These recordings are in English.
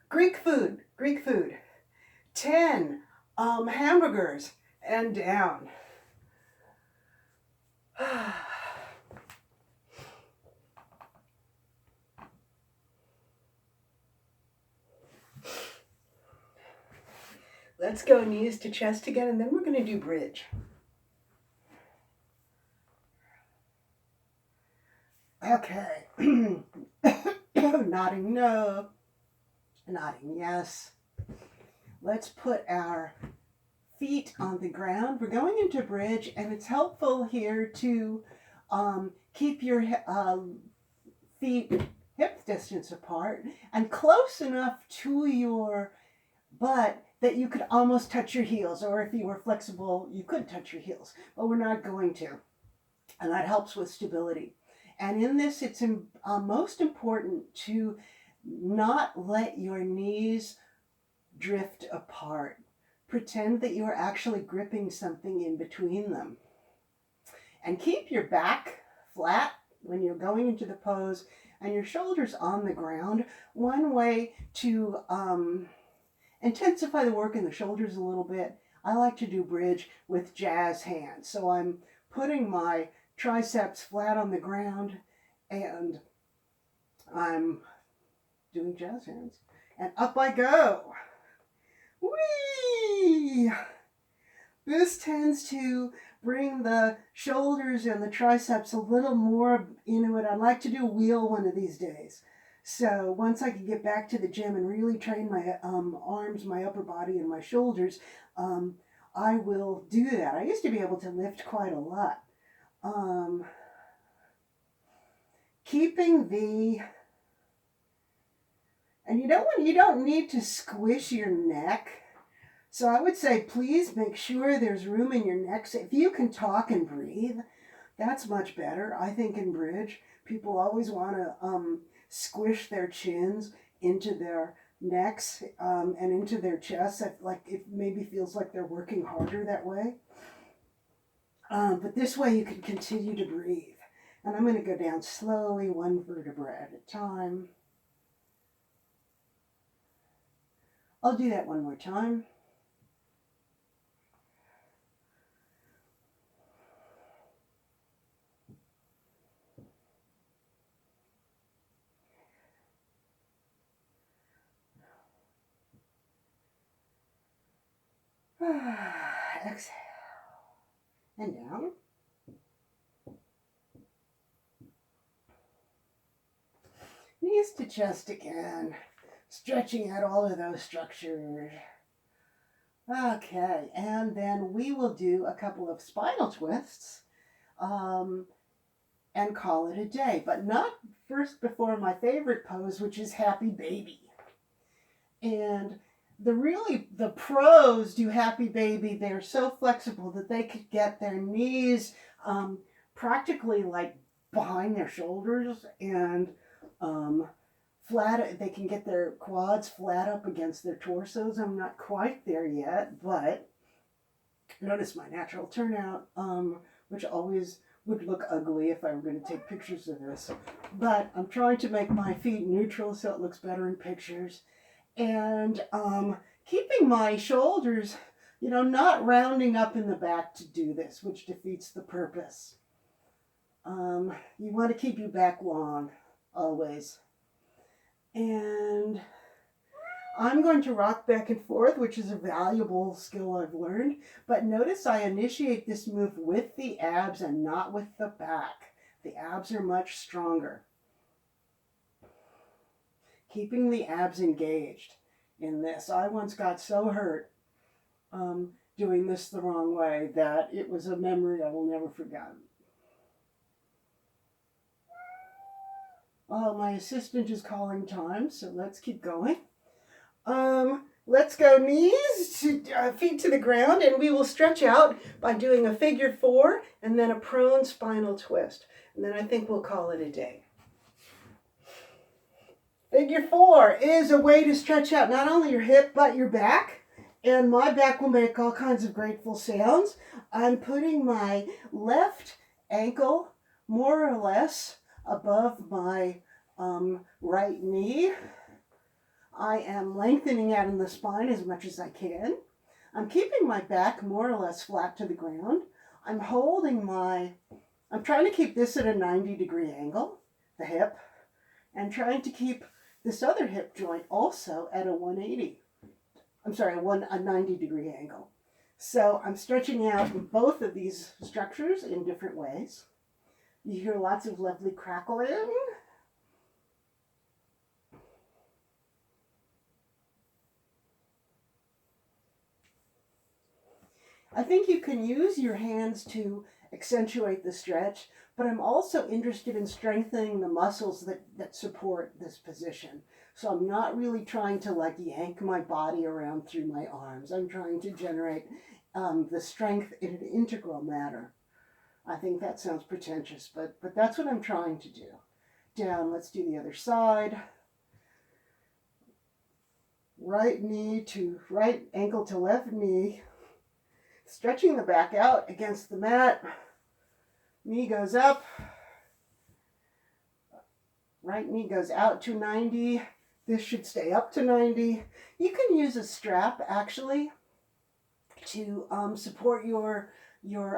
Greek food, Greek food. 10 hamburgers and down. Let's go knees to chest again, and then we're going to do bridge. Okay. Nodding no, nodding yes. Let's put our feet on the ground. We're going into bridge, and it's helpful here to keep your feet hip distance apart and close enough to your butt that you could almost touch your heels, or if you were flexible, you could touch your heels, but we're not going to. And that helps with stability. And in this, it's most important to not let your knees drift apart. Pretend that you're actually gripping something in between them. And keep your back flat when you're going into the pose and your shoulders on the ground. One way to intensify the work in the shoulders a little bit, I like to do bridge with jazz hands. So I'm putting my triceps flat on the ground and I'm doing jazz hands. And up I go. Whee! This tends to bring the shoulders and the triceps a little more into it. I'd like to do a wheel one of these days. So once I can get back to the gym and really train my arms, my upper body, and my shoulders, I will do that. I used to be able to lift quite a lot. Keeping the, and you don't need to squish your neck. So I would say, please make sure there's room in your neck. So if you can talk and breathe, that's much better. I think in bridge, people always want to squish their chins into their necks and into their chests. Like it maybe feels like they're working harder that way. But this way you can continue to breathe. And I'm going to go down slowly, one vertebra at a time. I'll do that one more time. Exhale. And down. Knees to chest again. Stretching out all of those structures. Okay, and then we will do a couple of spinal twists and call it a day. But not first before my favorite pose, which is Happy Baby. And the pros do Happy Baby. They're so flexible that they could get their knees practically like behind their shoulders and flat. They can get their quads flat up against their torsos. I'm not quite there yet, but notice my natural turnout, which always would look ugly if I were going to take pictures of this. But I'm trying to make my feet neutral so it looks better in pictures. And keeping my shoulders, not rounding up in the back to do this, which defeats the purpose. You want to keep your back long, always. And I'm going to rock back and forth, which is a valuable skill I've learned. But notice I initiate this move with the abs and not with the back. The abs are much stronger. Keeping the abs engaged in this. I once got so hurt doing this the wrong way that it was a memory I will never forget. Oh, my assistant is calling time, so let's keep going. Let's go knees to feet to the ground, and we will stretch out by doing a figure 4 and then a prone spinal twist. And then I think we'll call it a day. Figure 4 is a way to stretch out not only your hip, but your back. And my back will make all kinds of grateful sounds. I'm putting my left ankle more or less above my right knee. I am lengthening out in the spine as much as I can. I'm keeping my back more or less flat to the ground. I'm trying to keep this at a 90-degree angle, the hip, and trying to keep this other hip joint also at a 90-degree angle. So I'm stretching out both of these structures in different ways. You hear lots of lovely crackling. I think you can use your hands to accentuate the stretch, but I'm also interested in strengthening the muscles that support this position. So I'm not really trying to like yank my body around through my arms. I'm trying to generate the strength in an integral manner. I think that sounds pretentious, but that's what I'm trying to do. Down, let's do the other side. Right knee to right ankle to left knee. Stretching the back out against the mat. Knee goes up. Right knee goes out to 90. This should stay up to 90. You can use a strap actually to support your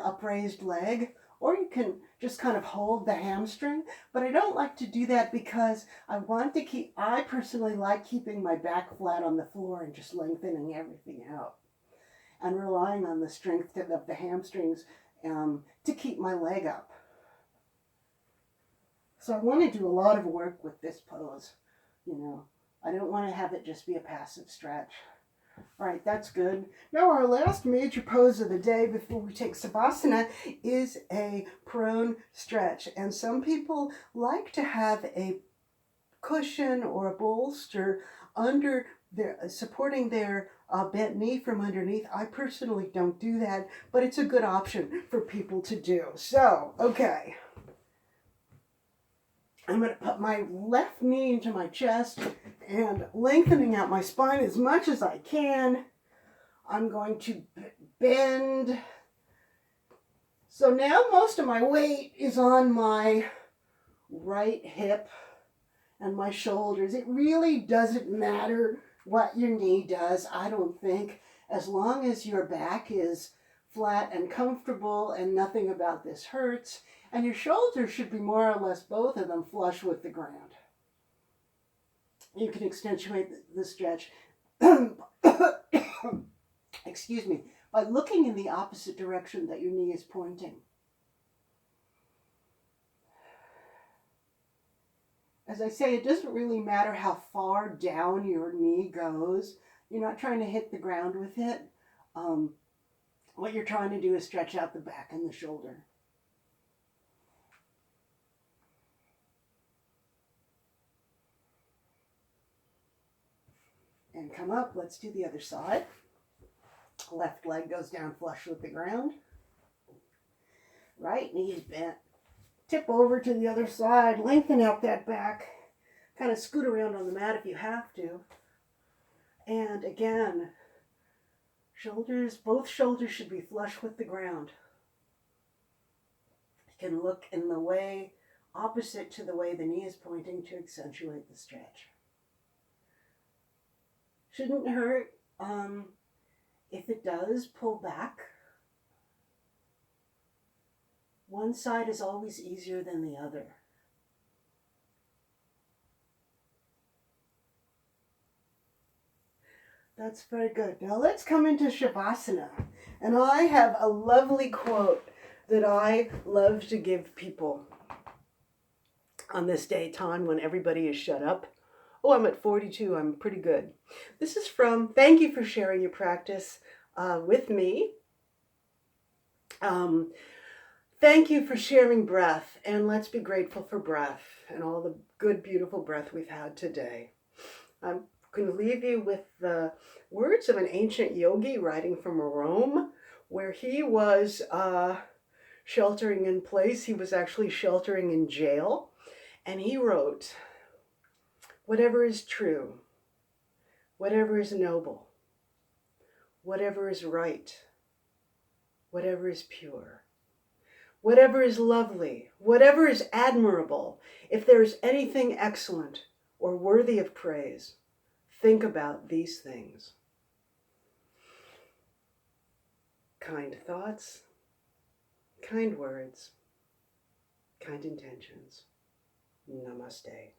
upraised leg, or you can just kind of hold the hamstring. But I don't like to do that because I personally like keeping my back flat on the floor and just lengthening everything out and relying on the strength of the hamstrings to keep my leg up. So I want to do a lot of work with this pose. I don't want to have it just be a passive stretch. All right, that's good. Now our last major pose of the day before we take Savasana is a prone stretch. And some people like to have a cushion or a bolster under supporting their bent knee from underneath. I personally don't do that, but it's a good option for people to do. So, okay. I'm going to put my left knee into my chest and lengthening out my spine as much as I can. I'm going to bend. So now most of my weight is on my right hip and my shoulders. It really doesn't matter what your knee does, I don't think, as long as your back is flat and comfortable and nothing about this hurts. And your shoulders should be more or less, both of them, flush with the ground. You can accentuate the stretch, excuse me, by looking in the opposite direction that your knee is pointing. As I say, it doesn't really matter how far down your knee goes. You're not trying to hit the ground with it. What you're trying to do is stretch out the back and the shoulder. And come up. Let's do the other side. Left leg goes down flush with the ground. Right knee is bent. Tip over to the other side. Lengthen out that back. Kind of scoot around on the mat if you have to. And again, both shoulders should be flush with the ground. You can look in the way opposite to the way the knee is pointing to accentuate the stretch. Shouldn't hurt. If it does, pull back. One side is always easier than the other. That's very good. Now let's come into Shavasana. And I have a lovely quote that I love to give people on this day time when everybody is shut up. Oh, I'm at 42. I'm pretty good. This is from, thank you for sharing your practice with me. Thank you for sharing breath, and let's be grateful for breath and all the good, beautiful breath we've had today. I'm going to leave you with the words of an ancient yogi writing from Rome, where he was sheltering in place. He was actually sheltering in jail, and he wrote, "Whatever is true, whatever is noble, whatever is right, whatever is pure, whatever is lovely, whatever is admirable, if there is anything excellent or worthy of praise, think about these things. Kind thoughts, kind words, kind intentions. Namaste.